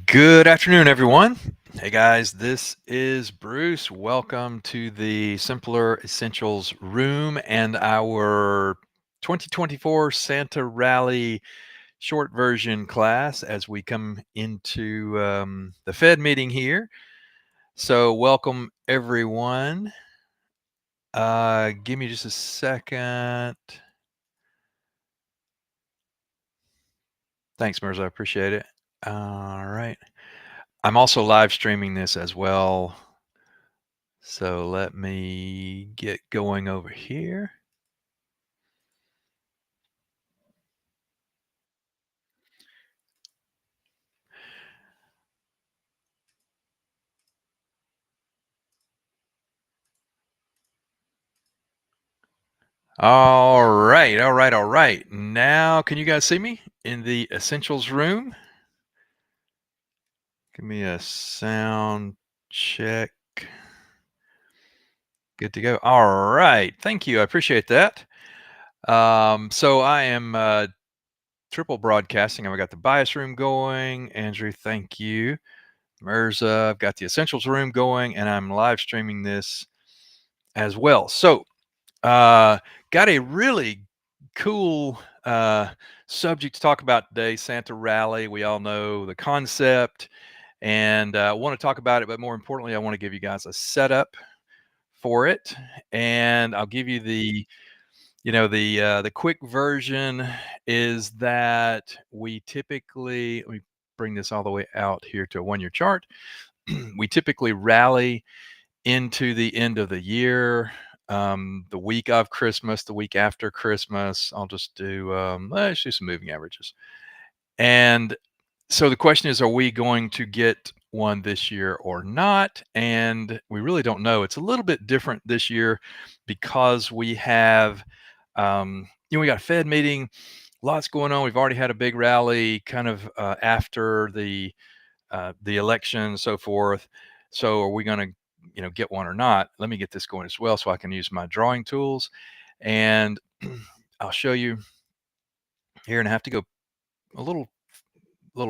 Good afternoon, everyone. Hey guys, this is Bruce. Welcome to the Simpler Essentials Room and our 2024 Santa Rally short version class as we come into the Fed meeting here. So, welcome everyone. Give me just a second. Thanks, Mirza. I appreciate it. All right. I'm also live streaming this as well. So let me get going over here. All right, all right, all right. Now, can you guys see me in the essentials room? Give me a sound check. Good to go. All right. Thank you. I appreciate that. So I am triple broadcasting. I've got the bias room going. Andrew, thank you. Mirza, I've got the essentials room going, and I'm live streaming this as well. So Uh, got a really cool subject to talk about today, Santa Rally. We all know the concept and I want to talk about it, but more importantly, I want to give you guys a setup for it. And I'll give you the quick version is that we typically, let me bring this all the way out here to a 1 year chart. We typically rally into the end of the year, the week of Christmas, the week after Christmas. I'll just do, let's do some moving averages. And so the question is, are we going to get one this year or not? And we really don't know. It's a little bit different this year because we have, we got a Fed meeting, lots going on. We've already had a big rally kind of after the election and so forth. So are we going to, get one or not? Let me get this going as well so I can use my drawing tools. And I'll show you here, and I have to go a little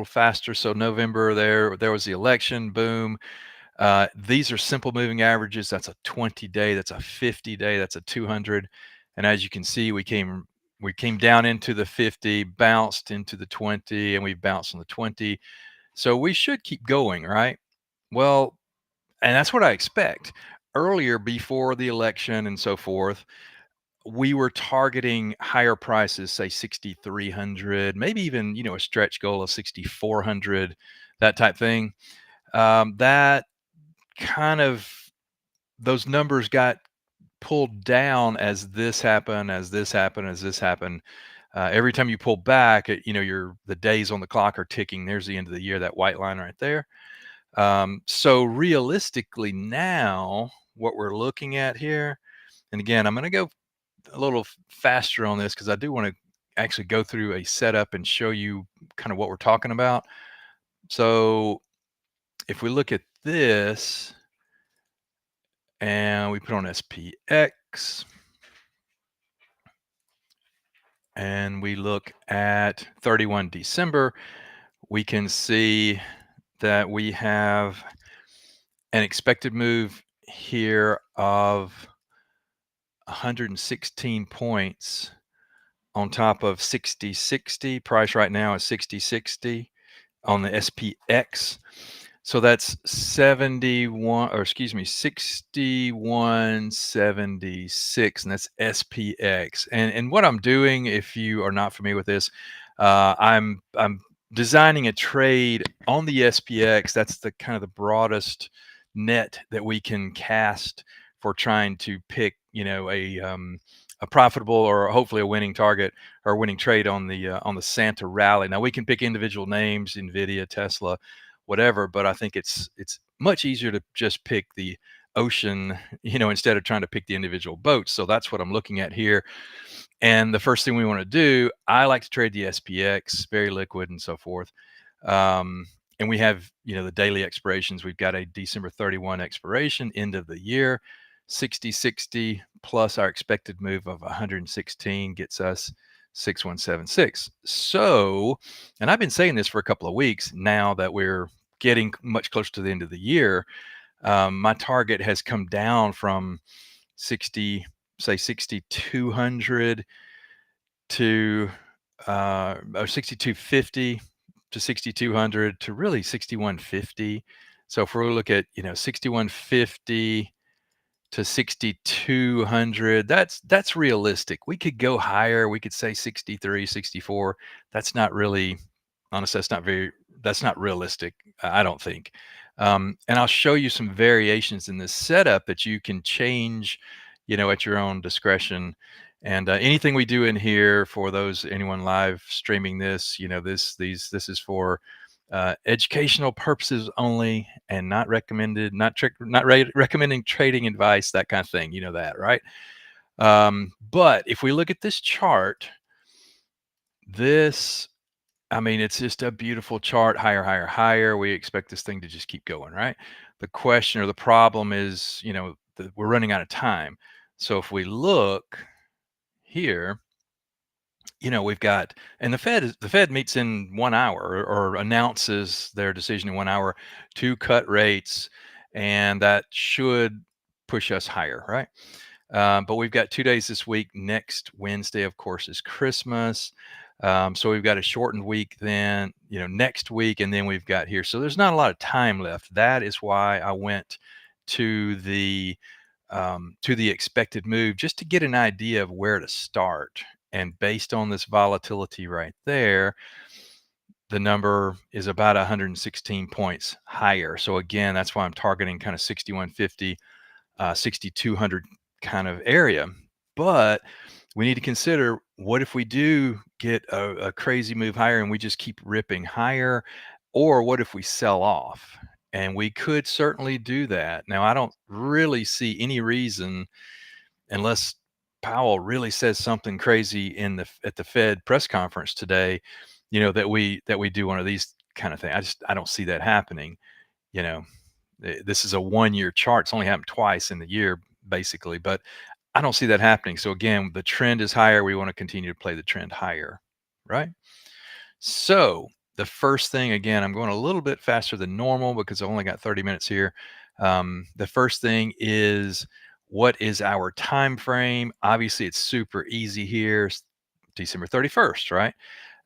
faster. So November there was the election, boom. These are simple moving averages. That's a 20 day, that's a 50 day, that's a 200. And as you can see, we came down into the 50, bounced into the 20, and we bounced on the 20. So we should keep going, right? Well, and that's what I expect. Earlier, before the election and so forth, we were targeting higher prices, say 6,300, maybe even, a stretch goal of 6,400, that type thing. That kind of, those numbers got pulled down as this happened, as this happened, as this happened. Every time you pull back, the days on the clock are ticking. There's the end of the year, that white line right there. So realistically now, what we're looking at here, and again, I'm going to go a little faster on this because I do want to actually go through a setup and show you kind of what we're talking about. So if we look at this and we put on SPX and we look at 31 December, we can see that we have an expected move here of 116 points on top of 6060. Price right now is 6060 on the SPX. So that's 71, or excuse me, 6176, and that's SPX. And what I'm doing, if you are not familiar with this, I'm designing a trade on the SPX. That's the kind of the broadest net that we can cast for trying to pick, a profitable or hopefully a winning target or a winning trade on the Santa Rally. Now we can pick individual names, Nvidia, Tesla, whatever, but I think it's much easier to just pick the ocean, instead of trying to pick the individual boats. So that's what I'm looking at here. And the first thing we want to do, I like to trade the SPX, very liquid and so forth. And we have, the daily expirations. We've got a December 31 expiration, end of the year. 60-60 plus our expected move of 116 gets us 6176. So, and I've been saying this for a couple of weeks now that we're getting much closer to the end of the year. My target has come down from 60, say 6,200 to or 6,250 to 6,200 to really 6,150. So if we look at 6,150 to 6,200, that's realistic. We could go higher. We could say 63, 64. That's not really, honestly, that's not realistic. I don't think. And I'll show you some variations in this setup that you can change, at your own discretion. And anything we do in here, for those anyone live streaming this, this is for educational purposes only, and not recommended, not recommending trading advice, that kind of thing. You know that, right? But if we look at this chart, this, I mean, it's just a beautiful chart. Higher, higher, higher. We expect this thing to just keep going, right? The question or the problem is, we're running out of time. So if we look here, we've got, and the Fed meets in 1 hour, or announces their decision in 1 hour to cut rates, and that should push us higher, right? But we've got 2 days this week. Next Wednesday, of course, is Christmas. So we've got a shortened week then, next week, and then we've got here. So there's not a lot of time left. That is why I went to the expected move, just to get an idea of where to start. And based on this volatility right there, the number is about 116 points higher. So again, that's why I'm targeting kind of 6150, 6200 kind of area. But we need to consider, what if we do get a crazy move higher and we just keep ripping higher? Or what if we sell off? And we could certainly do that. Now, I don't really see any reason, unless Powell really says something crazy at the Fed press conference today, that we do one of these kind of things. I don't see that happening. You know, this is a 1 year chart. It's only happened twice in the year, basically, but I don't see that happening. So again, the trend is higher. We want to continue to play the trend higher, right? So the first thing, again, I'm going a little bit faster than normal because I only got 30 minutes here. The first thing is, what is our time frame? Obviously, it's super easy here. December 31st, right?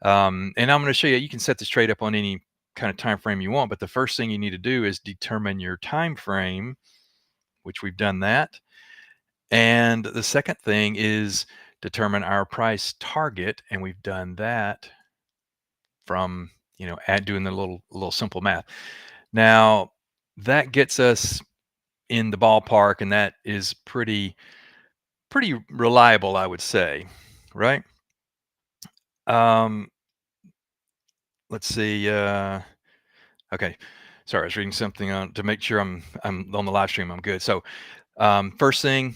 And I'm going to show you. You can set this trade up on any kind of time frame you want, but the first thing you need to do is determine your time frame, which we've done that. And the second thing is determine our price target, and we've done that from, at doing the little simple math. Now, that gets us in the ballpark, and that is pretty reliable, I would say, right? Um, let's see. Okay, sorry, I was reading something on to make sure I'm on the live stream. I'm good. So, first thing,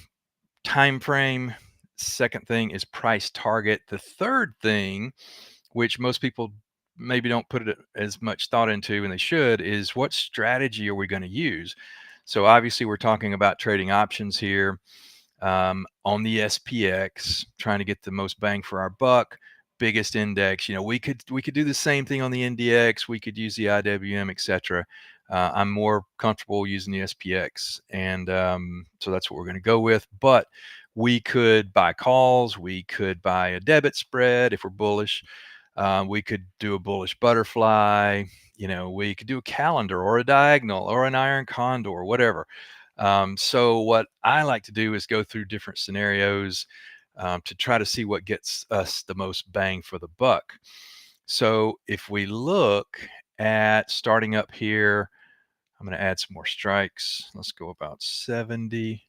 time frame. Second thing is price target. The third thing, which most people maybe don't put it as much thought into, and they should, is what strategy are we going to use? So obviously, we're talking about trading options here, on the SPX, trying to get the most bang for our buck, biggest index. We could do the same thing on the NDX. We could use the IWM, etc. I'm more comfortable using the SPX, and so that's what we're going to go with. But we could buy calls. We could buy a debit spread if we're bullish. We could do a bullish butterfly. We could do a calendar or a diagonal or an iron condor, whatever. So what I like to do is go through different scenarios, to try to see what gets us the most bang for the buck. So if we look at starting up here, I'm going to add some more strikes. Let's go about 70.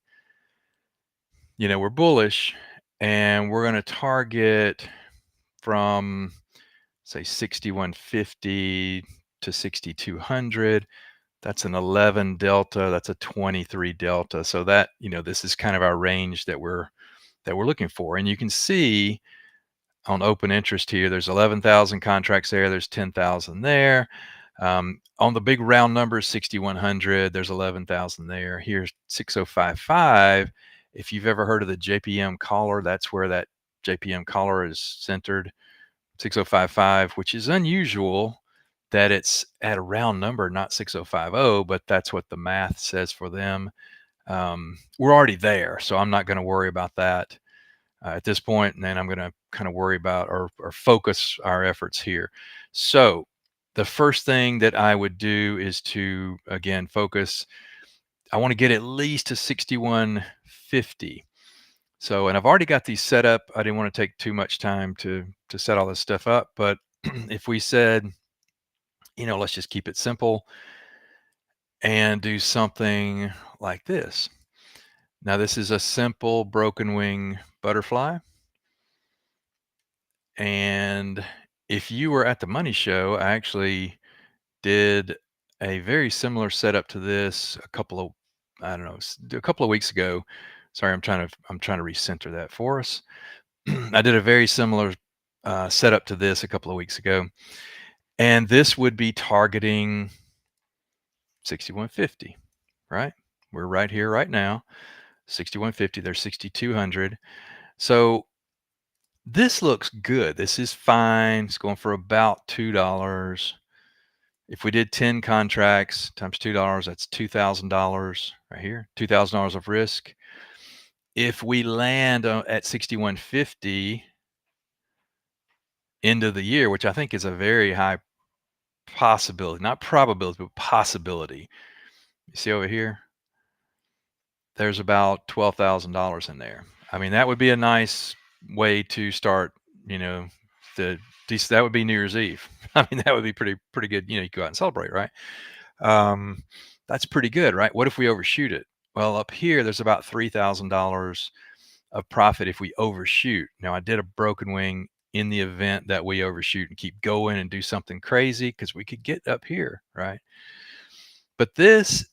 We're bullish, and we're going to target from, say, 6150 to 6200. That's an 11 delta. That's a 23 delta. So that, this is kind of our range that we're looking for. And you can see on open interest here, there's 11,000 contracts there. There's 10,000 there. On the big round numbers, 6,100, there's 11,000 there. Here's 6055. If you've ever heard of the JPM collar, that's where that JPM collar is centered 6055, which is unusual that it's at a round number, not 6050, but that's what the math says for them. We're already there, so I'm not going to worry about that at this point, and then I'm going to kind of worry about or focus our efforts here. So the first thing that I would do is to again focus. I want to get at least to 6150. So, and I've already got these set up. I didn't want to take too much time to set all this stuff up, but if we said, let's just keep it simple and do something like this. Now, this is a simple broken wing butterfly. And if you were at the money show, I actually did a very similar setup to this I don't know, a couple of weeks ago. Sorry, I'm trying to recenter that for us. I did a very similar setup to this a couple of weeks ago, and this would be targeting 6150, right? We're right here, right now, 6150. There's 6200. So this looks good. This is fine. It's going for about $2. If we did 10 contracts times $2, that's $2,000 right here, $2,000 of risk. If we land at 6150 end of the year, which I think is a very high possibility, not probability, but possibility. You see over here, there's about $12,000 in there. I mean, that would be a nice way to start, you know, that would be New Year's Eve. I mean, that would be pretty good. You go out and celebrate, right? Um, that's pretty good, right? What if we overshoot it? Well, up here, there's about $3,000 of profit if we overshoot. Now, I did a broken wing in the event that we overshoot and keep going and do something crazy because we could get up here, right? But this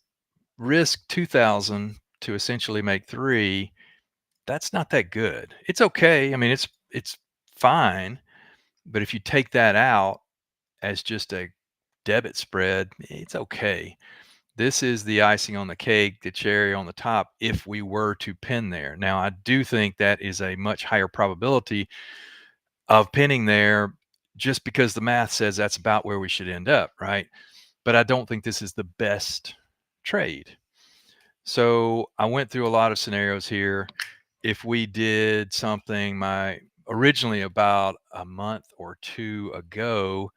risk 2,000 to essentially make 3, that's not that good. It's okay. I mean, it's fine, but if you take that out as just a debit spread, it's okay. This is the icing on the cake, the cherry on the top, if we were to pin there. Now, I do think that is a much higher probability of pinning there just because the math says that's about where we should end up, right? But I don't think this is the best trade. So I went through a lot of scenarios here. If we did something originally about a month or two ago,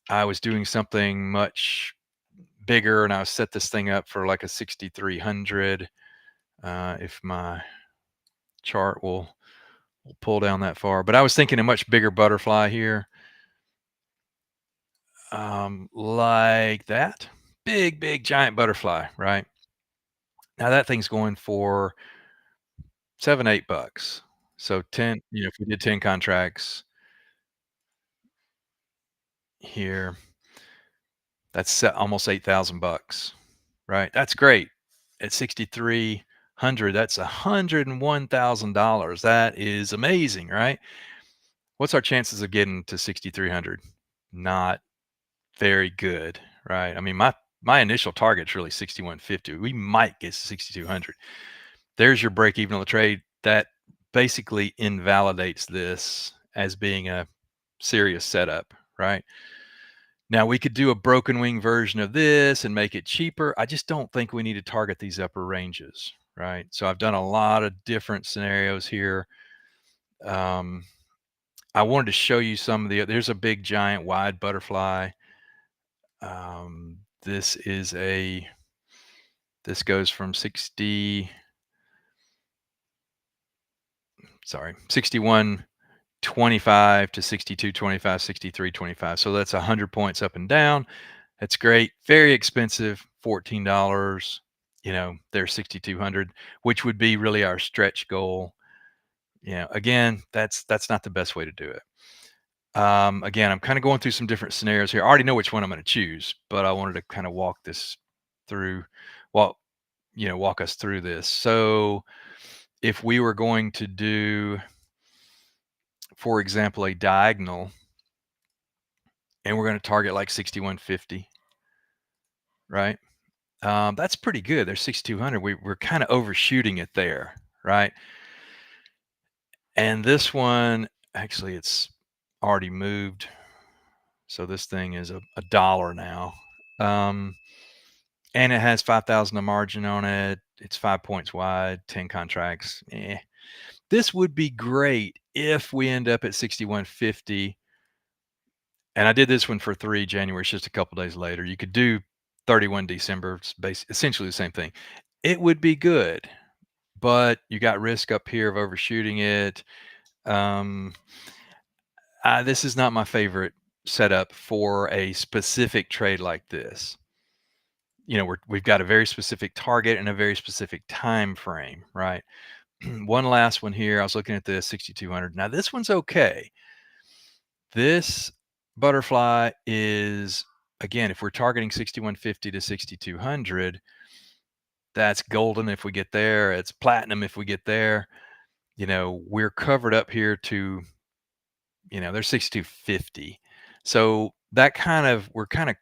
I was doing something much bigger and I set this thing up for like a 6,300. If my chart will pull down that far, but I was thinking a much bigger butterfly here, like that big giant butterfly, right? Now that thing's going for $7-8. So 10, if we did 10 contracts here, that's almost $8,000, right? That's great. At 6,300, that's $101,000. That is amazing, right? What's our chances of getting to 6,300? Not very good, right? I mean, my initial target's really 6,150. We might get 6,200. There's your break even on the trade. That basically invalidates this as being a serious setup, right? Now we could do a broken wing version of this and make it cheaper. I just don't think we need to target these upper ranges, right? So I've done a lot of different scenarios here. Um, I wanted to show you there's a big giant wide butterfly. This goes from 6125 to 6225, 6325. So that's 100 points up and down. That's great. Very expensive, $14. There's 6,200, which would be really our stretch goal. Again, that's not the best way to do it. Again, I'm kind of going through some different scenarios here. I already know which one I'm going to choose, but I wanted to kind of walk us through this. So if we were going to do, for example, a diagonal, and we're going to target like 6,150, right? That's pretty good. There's 6,200. We're kind of overshooting it there, right? And this one, actually, it's already moved. So this thing is a dollar now. Um, and it has 5,000 of margin on it. It's 5 points wide, 10 contracts. This would be great if we end up at 6150. And I did this one for 3 January, it's just a couple days later. You could do 31 December, it's essentially the same thing. It would be good, but you got risk up here of overshooting it. Um, this is not my favorite setup for a specific trade like this. We've got a very specific target and a very specific time frame, right? One last one here. I was looking at this 6200. Now this one's okay. This butterfly is, again, if we're targeting 6150 to 6200, that's golden if we get there. It's platinum if we get there. We're covered up here to, there's 6250. So we're kind of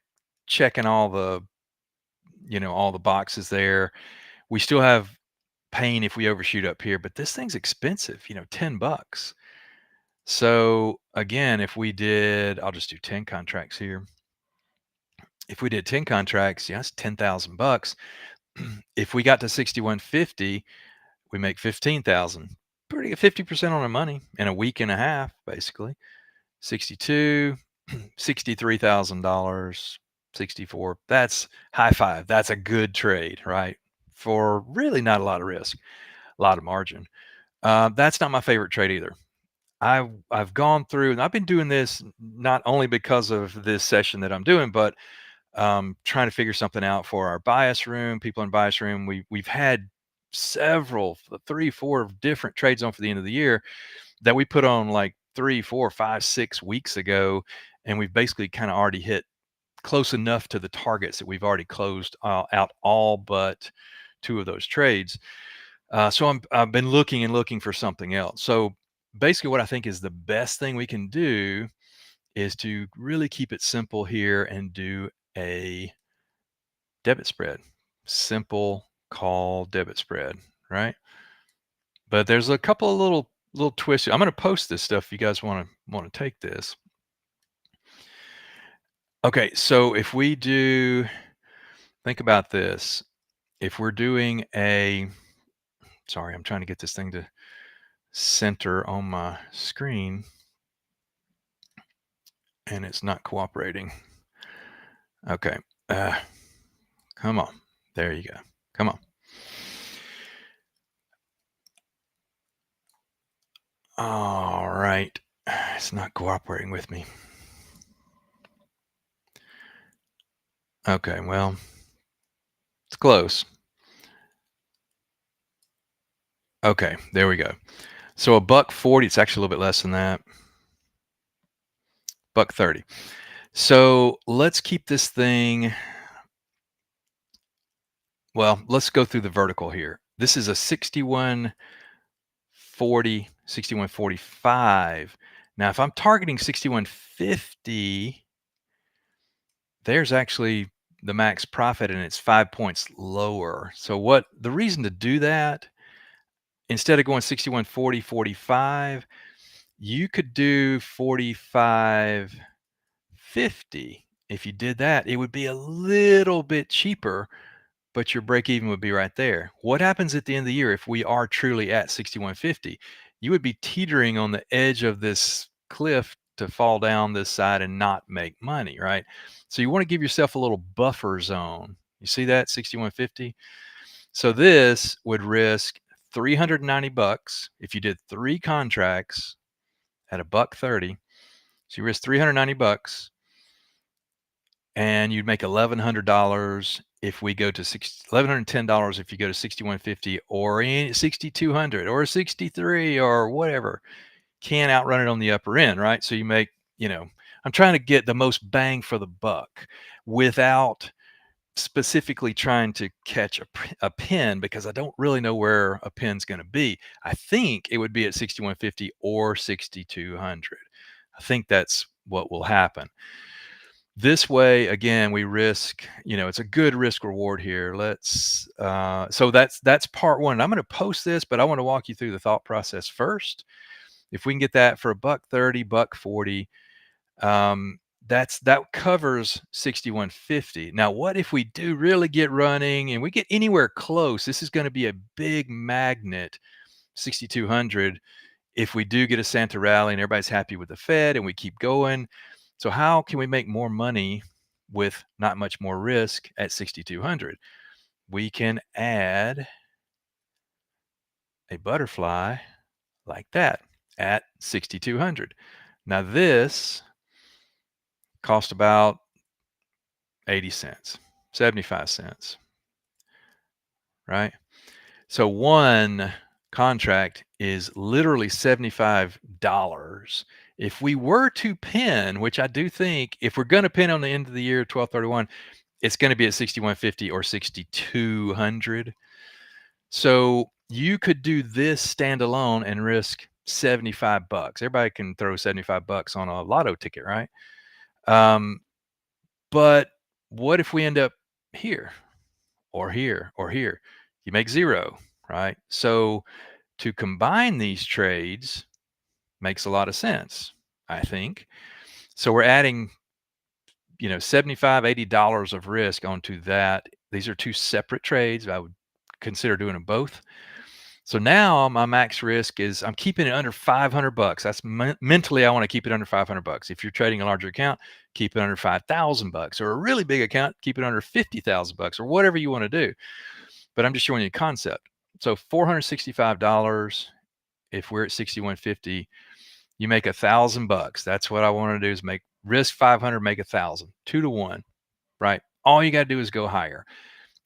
checking all the boxes there. We still have pain if we overshoot up here, but this thing's expensive, $10. So again, if we did, I'll just do 10 contracts here. If we did 10 contracts, yes, 10,000 bucks. If we got to 6150, we make 15,000. Pretty good, 50% on our money in a week and a half, basically. 62, $63,000, 64. That's high five. That's a good trade, right? For really not a lot of risk, a lot of margin. That's not my favorite trade either. I've gone through, and I've been doing this not only because of this session that I'm doing, but trying to figure something out for our bias room. People in bias room, we've had several, 3, 4 different trades on for the end of the year that we put on like 3, 4, 5, 6 weeks ago, and we've basically kind of already hit close enough to the targets that we've already closed out all but 2 of those trades. So I've been looking and looking for something else. So basically, what I think is the best thing we can do is to really keep it simple here and do a debit spread. Simple call debit spread, right? But there's a couple of little twists. I'm going to post this stuff if you guys want to take this. Okay, so if we do, think about this. If we're doing sorry, I'm trying to get this thing to center on my screen and it's not cooperating. Okay, come on. There you go. Come on. All right. It's not cooperating with me. Okay, well, it's close. Okay, there we go. So $1.40, it's actually a little bit less than that. $1.30. So let's keep this thing. Well, let's go through the vertical here. This is a 6140, 6145. Now, if I'm targeting 6150, there's actually the max profit and it's 5 points lower. So what the reason to do that, instead of going 6140, 45, you could do 4550. If you did that, it would be a little bit cheaper, but your break even would be right there. What happens at the end of the year if we are truly at 6150? You would be teetering on the edge of this cliff to fall down this side and not make money, right? So you want to give yourself a little buffer zone. You see that 6150? So this would risk 390 bucks if you did 3 contracts at $1.30. So you risk 390 bucks and you'd make $1,100 if we go to $1,110 if you go to 6150 or 6200 or 63 or whatever. Can't outrun it on the upper end, right? So you make, I'm trying to get the most bang for the buck without specifically trying to catch a pin, because I don't really know where a pin's going to be. I think it would be at 6150 or 6200. I think that's what will happen. This way, again, we risk, it's a good risk reward here. So that's part one. I'm going to post this, but I want to walk you through the thought process first. If we can get that for a buck 30, buck 40, that covers 6150. Now, what if we do really get running and we get anywhere close? This is going to be a big magnet, 6200. If we do get a Santa rally and everybody's happy with the Fed and we keep going, so how can we make more money with not much more risk at 6200? We can add a butterfly like that at 6200. Now this cost about 80 cents, 75 cents, right? So one contract is literally $75. If we were to pin, which I do think if we're going to pin on the end of the year 12/31, it's going to be at 6150 or 6200. So you could do this standalone and risk 75 bucks. Everybody can throw 75 bucks on a lotto ticket, right? Um, but what if we end up here or here or here? You make zero, right? So to combine these trades makes a lot of sense, I think. So we're adding, $75, $80 of risk onto that. These are two separate trades. I would consider doing them both. So now my max risk is I'm keeping it under 500 bucks. That's mentally I want to keep it under 500 bucks. If you're trading a larger account, keep it under 5,000 bucks, or a really big account, keep it under 50,000 bucks, or whatever you want to do. But I'm just showing you a concept. So $465, if we're at 6150, you make 1,000 bucks. That's what I want to do, is make risk 500, make 1,000, 2-to-1, right? All you got to do is go higher.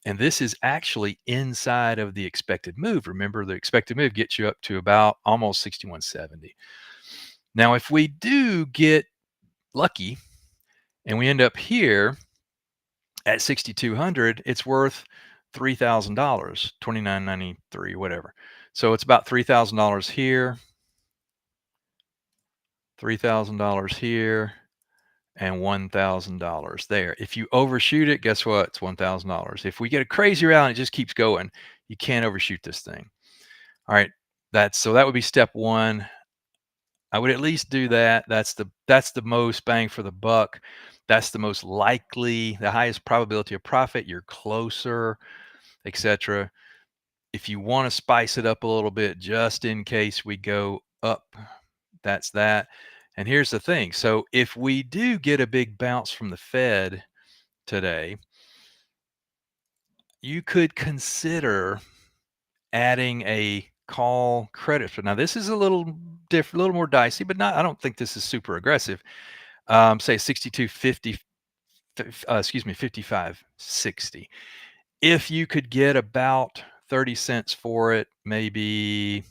And this is actually inside of the expected move. Remember, the expected move gets you up to about almost 6170. Now, if we do get lucky and we end up here at 6200, it's worth $3,000, 2993, whatever. So it's about $3,000 here, $3,000 here, and $1,000 there. If you overshoot it, guess what? It's $1,000. If we get a crazy rally and it just keeps going, you can't overshoot this thing. All right, so that would be step one. I would at least do that. That's the most bang for the buck. That's the most likely, the highest probability of profit. You're closer, etc. If you want to spice it up a little bit, just in case we go up, that's that. And here's the thing. So if we do get a big bounce from the Fed today, you could consider adding a call credit. Now this is a little different, a little more dicey, but I don't think this is super aggressive. Say 6250, 5560. If you could get about 30 cents for it, maybe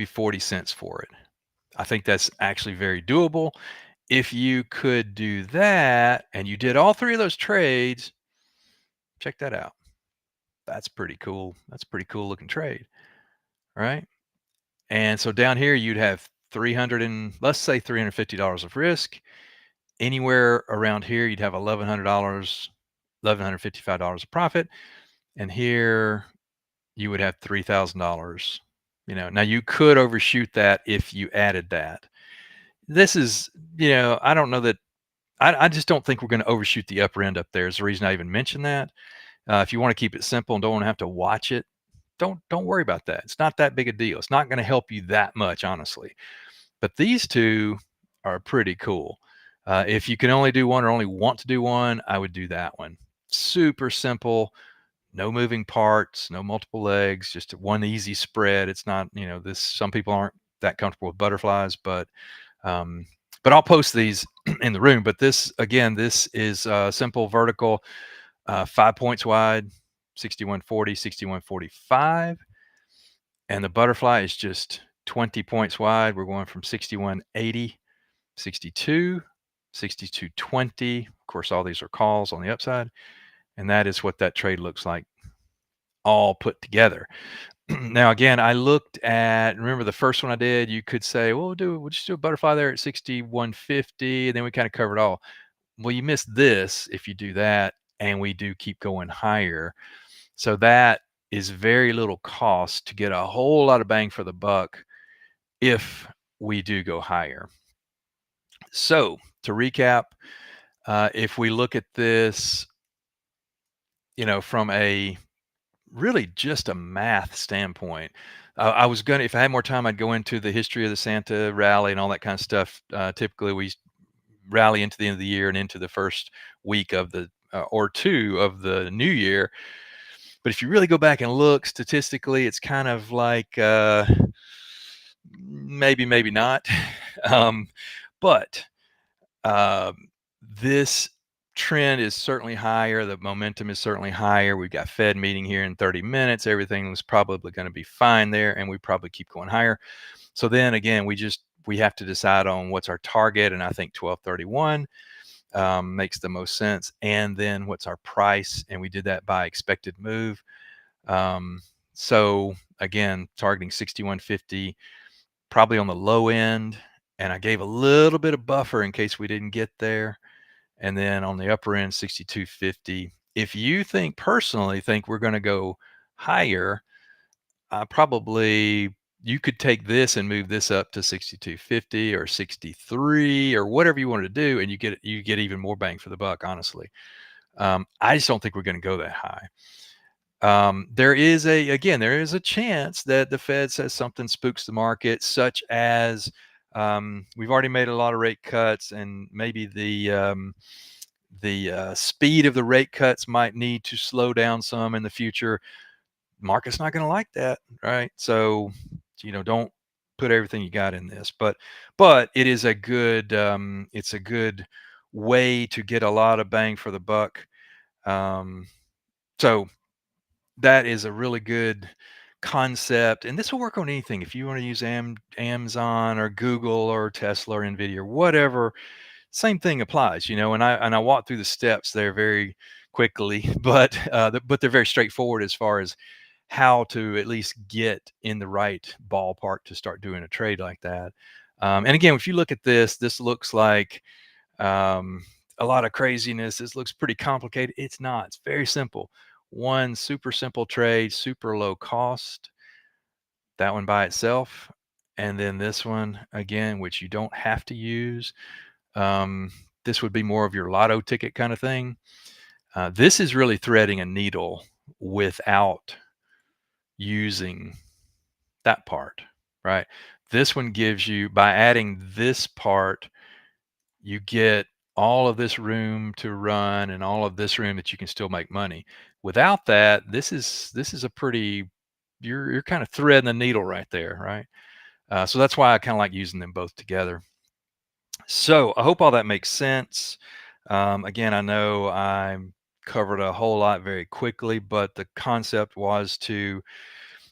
40 cents for it. I think that's actually very doable. If you could do that and you did all three of those trades, check that out. That's pretty cool. That's a pretty cool looking trade, right? And so down here you'd have 300 and let's say $350 of risk. Anywhere around here you'd have $1,100, $1,155 of profit. And here you would have $3,000. Now you could overshoot that if you added that. This is, I don't know that I just don't think we're going to overshoot the upper end up there. Is the reason I even mentioned that. If you want to keep it simple and don't want to have to watch it, don't worry about that. It's not that big a deal. It's not going to help you that much, honestly. But these two are pretty cool. If you can only do one or only want to do one, I would do that one. Super simple, no moving parts, no multiple legs, just one easy spread. It's not, this. Some people aren't that comfortable with butterflies, but I'll post these in the room. But this is simple vertical, 5 points wide, 6140, 6145. And the butterfly is just 20 points wide. We're going from 6180, 62, 6220. Of course, all these are calls on the upside. And that is what that trade looks like all put together. Now, again, I looked at, remember the first one I did, you could say, well, we'll just do a butterfly there at 6150. And then we kind of covered all. Well, you missed this if you do that. And we do keep going higher. So that is very little cost to get a whole lot of bang for the buck if we do go higher. So to recap, if we look at this, from a really just a math standpoint, I was gonna, if I had more time, I'd go into the history of the Santa rally and all that kind of stuff. Typically, we rally into the end of the year and into the first week of the or two of the new year. But if you really go back and look statistically, it's kind of like maybe, maybe not. um, but um, this trend is certainly higher. The momentum is certainly higher. We've got Fed meeting here in 30 minutes. Everything was probably going to be fine there, and we probably keep going higher. So then again, we have to decide on what's our target, and I think 1231 makes the most sense. And then what's our price? And we did that by expected move. So again, targeting 6150, probably on the low end. And I gave a little bit of buffer in case we didn't get there. And then on the upper end, 6250. If you personally think we're going to go higher, probably you could take this and move this up to 6250 or 63 or whatever you wanted to do, and you get even more bang for the buck, honestly. I just don't think we're going to go that high. There is a chance that the Fed says something spooks the market, such as we've already made a lot of rate cuts, and maybe the speed of the rate cuts might need to slow down some in the future. Market's not going to like that, right? So, don't put everything you got in this, but it is a good it's a good way to get a lot of bang for the buck. So that is a really good concept, and this will work on anything. If you want to use Amazon or Google or Tesla or Nvidia or whatever, same thing applies, and I walked through the steps there very quickly, but they're very straightforward as far as how to at least get in the right ballpark to start doing a trade like that. And again, if you look at this looks like um, a lot of craziness. This looks pretty complicated. It's not. It's very simple. One super simple trade, super low cost. That one by itself, and then this one again, which you don't have to use. Um, this would be more of your lotto ticket kind of thing. This is really threading a needle without using that part, right? This one gives you, by adding this part, you get all of this room to run and all of this room that you can still make money. Without that, this is a pretty, you're kind of threading the needle right there, right? So that's why I kind of like using them both together. So I hope all that makes sense. Again, I know I covered a whole lot very quickly, but the concept was to,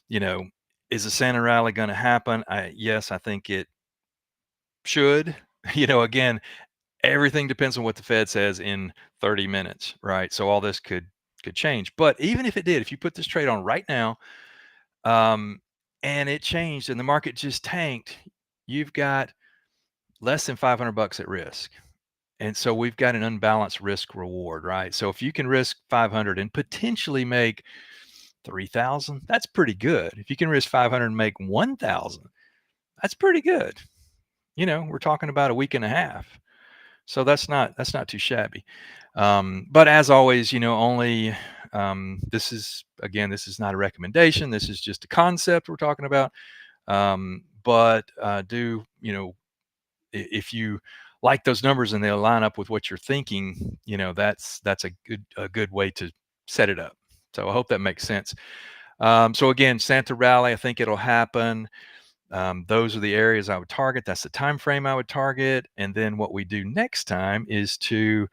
you know, is the Santa rally going to happen? Yes, I think it should. Again, everything depends on what the Fed says in 30 minutes, right? So all this could change. But even if it did, if you put this trade on right now, um, and it changed and the market just tanked, you've got less than 500 bucks at risk. And so we've got an unbalanced risk reward, right? So if you can risk 500 and potentially make 3,000, that's pretty good. If you can risk 500 and make 1,000, that's pretty good. We're talking about a week and a half. So that's not too shabby. But as always, only this is not a recommendation. This is just a concept we're talking about. But do if you like those numbers and they line up with what you're thinking, that's a good way to set it up. So I hope that makes sense. So again, Santa Rally, I think it'll happen. Those are the areas I would target. That's the time frame I would target. And then what we do next time is to,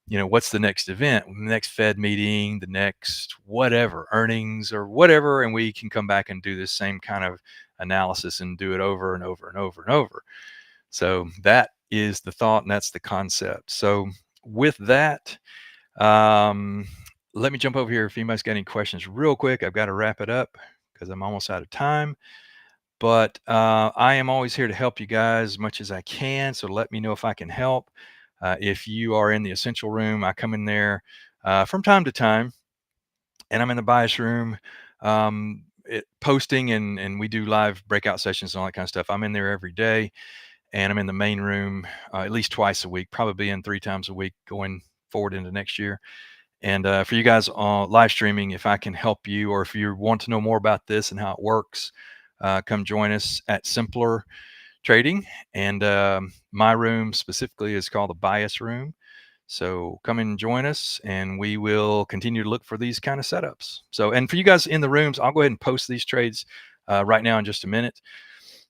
what's the next event, the next Fed meeting, the next whatever, earnings or whatever. And we can come back and do this same kind of analysis and do it over and over and over and over. So that is the thought and that's the concept. So with that, let me jump over here. If anybody's got any questions real quick, I've got to wrap it up because I'm almost out of time. But I am always here to help you guys as much as I can. So let me know if I can help. If you are in the essential room, I come in there from time to time, and I'm in the bias room posting, and we do live breakout sessions and all that kind of stuff. I'm in there every day, and I'm in the main room at least twice a week, probably in 3 times a week going forward into next year. And for you guys on live streaming, if I can help you, or if you want to know more about this and how it works, come join us at Simpler Trading. And my room specifically is called the Bias Room. So come and join us, and we will continue to look for these kind of setups. So, and for you guys in the rooms, I'll go ahead and post these trades right now in just a minute.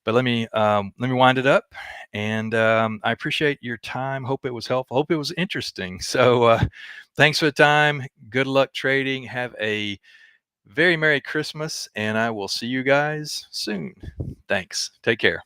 But let me wind it up, and I appreciate your time. Hope it was helpful. Hope it was interesting. So, thanks for the time. Good luck trading. Have a very Merry Christmas, and I will see you guys soon. Thanks. Take care.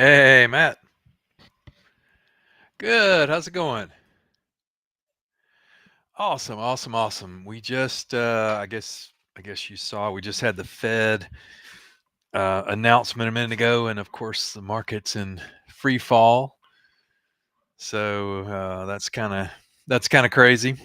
Hey, Matt. Good. How's it going? Awesome, awesome, awesome. We just, I guess you saw we just had the Fed announcement a minute ago, and of course the market's in free fall. So that's kind of crazy.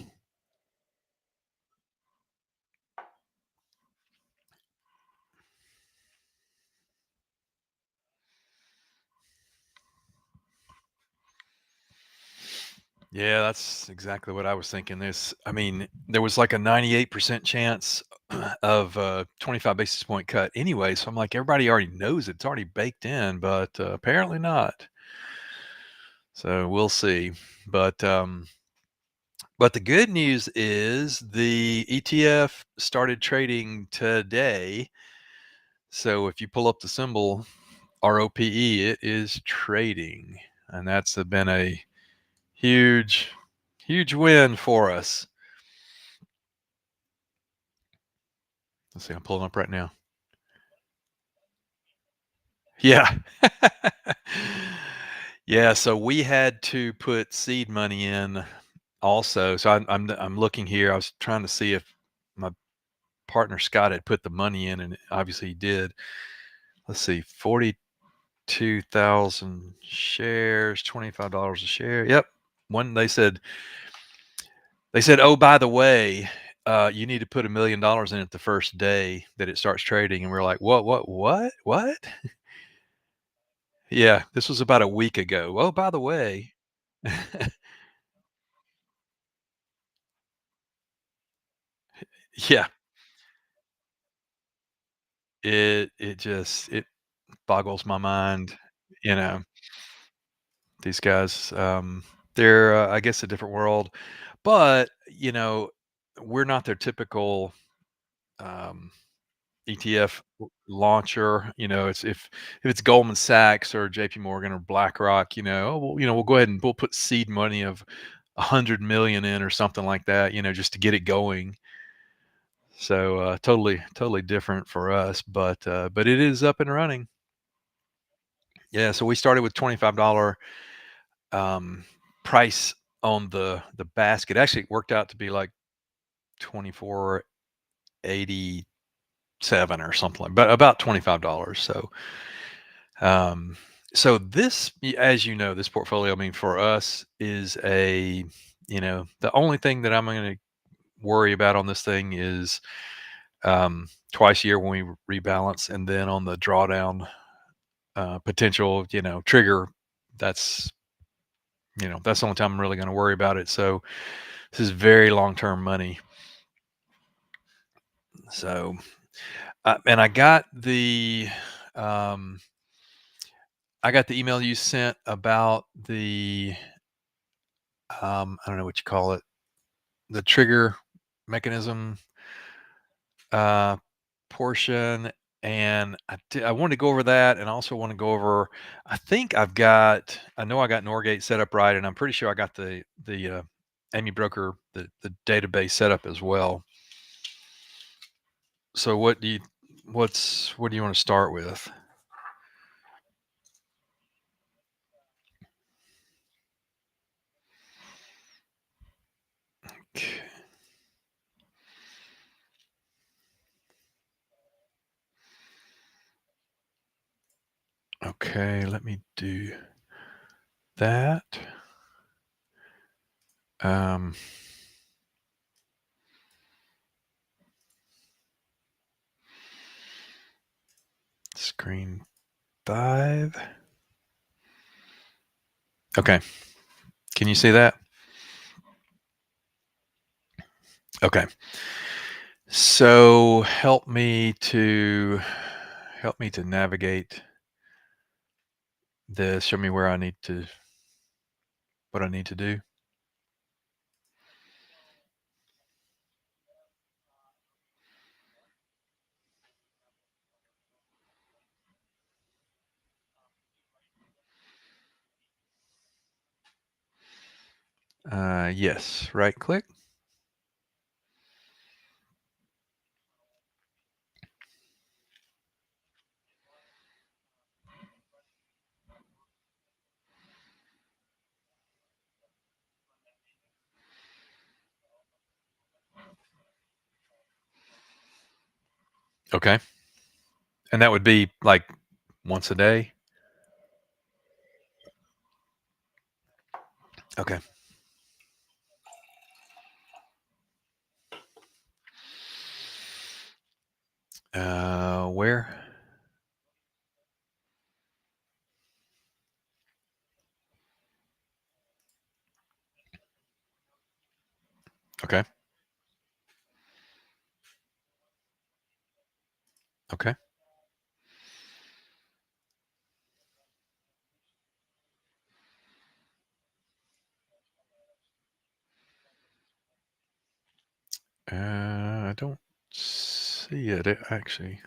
Yeah, that's exactly what I was thinking. I mean, there was like a 98% chance of 25 basis point cut anyway. So I'm like, everybody already knows it's already baked in, but apparently not. So we'll see. But but the good news is the ETF started trading today. So if you pull up the symbol ROPE, it is trading, and that's been a huge, huge win for us. Let's see, I'm pulling up right now. Yeah. Yeah, so we had to put seed money in also. So I'm looking here. I was trying to see if my partner Scott had put the money in, and obviously he did. Let's see, 42,000 shares, $25 a share. Yep. One they said, "Oh, by the way, you need to put $1 million in it the first day that it starts trading." And we're like, what? Yeah, this was about a week ago. Oh, by the way. Yeah, it boggles my mind, you know, these guys, they're, I guess, a different world, but, we're not their typical, um, ETF launcher. It's if it's Goldman Sachs or JP Morgan or BlackRock, "Oh, well, we'll go ahead and we'll put seed money of 100 million in or something like that, just to get it going." So, totally different for us, but it is up and running. Yeah, so we started with $25 um, price on the basket. Actually, it worked out to be like 24.87 or something, but about $25. Um, so as you know, this portfolio, I mean, for us is the only thing that I'm going to worry about on this thing is twice a year when we rebalance, and then on the drawdown potential, trigger. That's that's the only time I'm really going to worry about it. So this is very long term money. So and um, I got the email you sent about the I don't know what you call it, the trigger mechanism uh, portion. And I wanted to go over that, and also want to go over. I know I got Norgate set up right, and I'm pretty sure I got the Amy Broker, the database set up as well. So what do you want to start with? Okay, okay, let me do that. Um, screen 5. Okay, can you see that? Okay. So help me to navigate this. Show me what I need to do. Yes, right click. Okay. And that would be like once a day? Okay. Where? Okay. Okay. I don't see it, actually.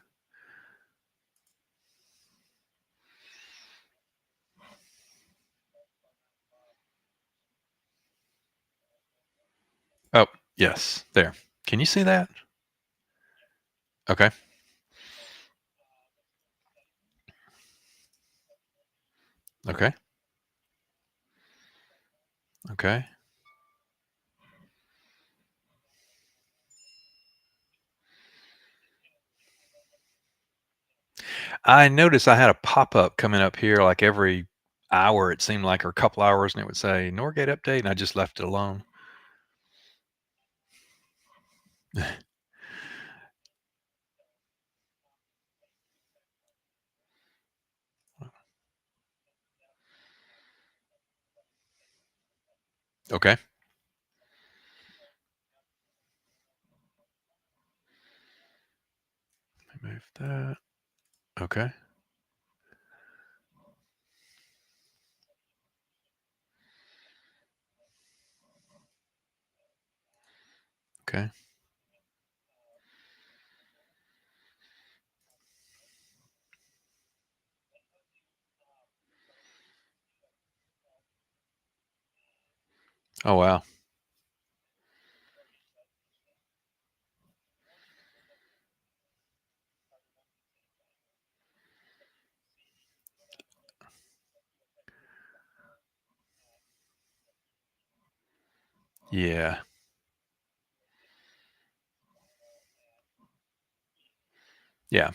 Oh, yes, there. Can you see that? Okay. Okay. Okay. I noticed I had a pop-up coming up here like every hour, it seemed like, or a couple hours, and it would say Norgate update, and I just left it alone. Okay. Let me move that. Okay. Okay. Oh, wow. Yeah. Yeah.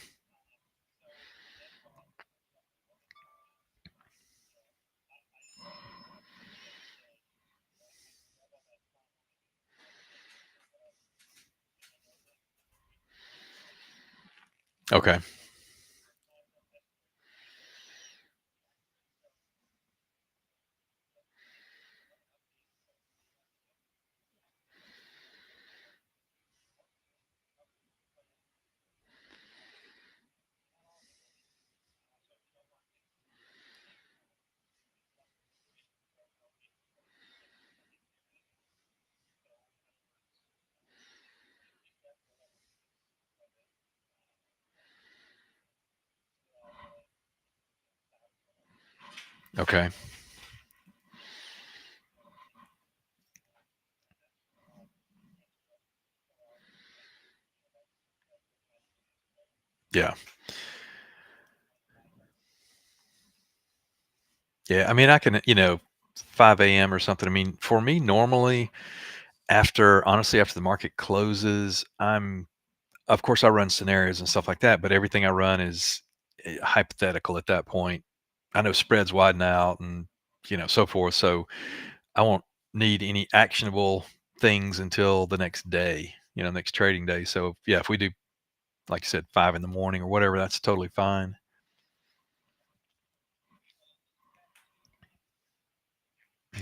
Okay. Okay. Yeah. Yeah, I mean, I can, 5 a.m. or something. I mean, for me, normally, honestly, after the market closes, of course, I run scenarios and stuff like that, but everything I run is hypothetical at that point. I know spreads widen out and, so forth. So I won't need any actionable things until the next day, next trading day. So yeah, if we do, like you said, 5 in the morning or whatever, that's totally fine.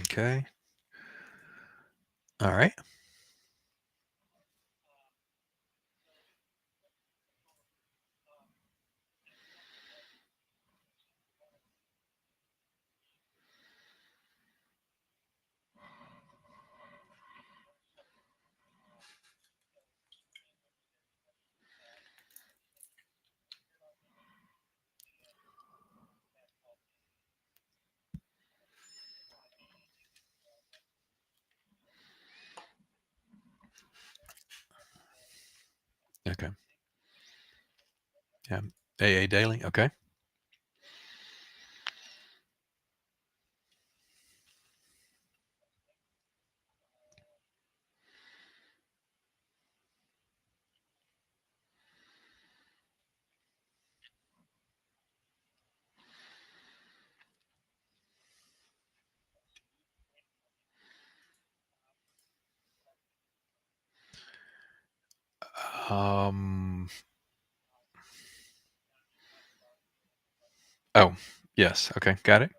Okay. All right. Okay. Yeah. AA daily. Okay. Um, oh, yes. Okay, got it.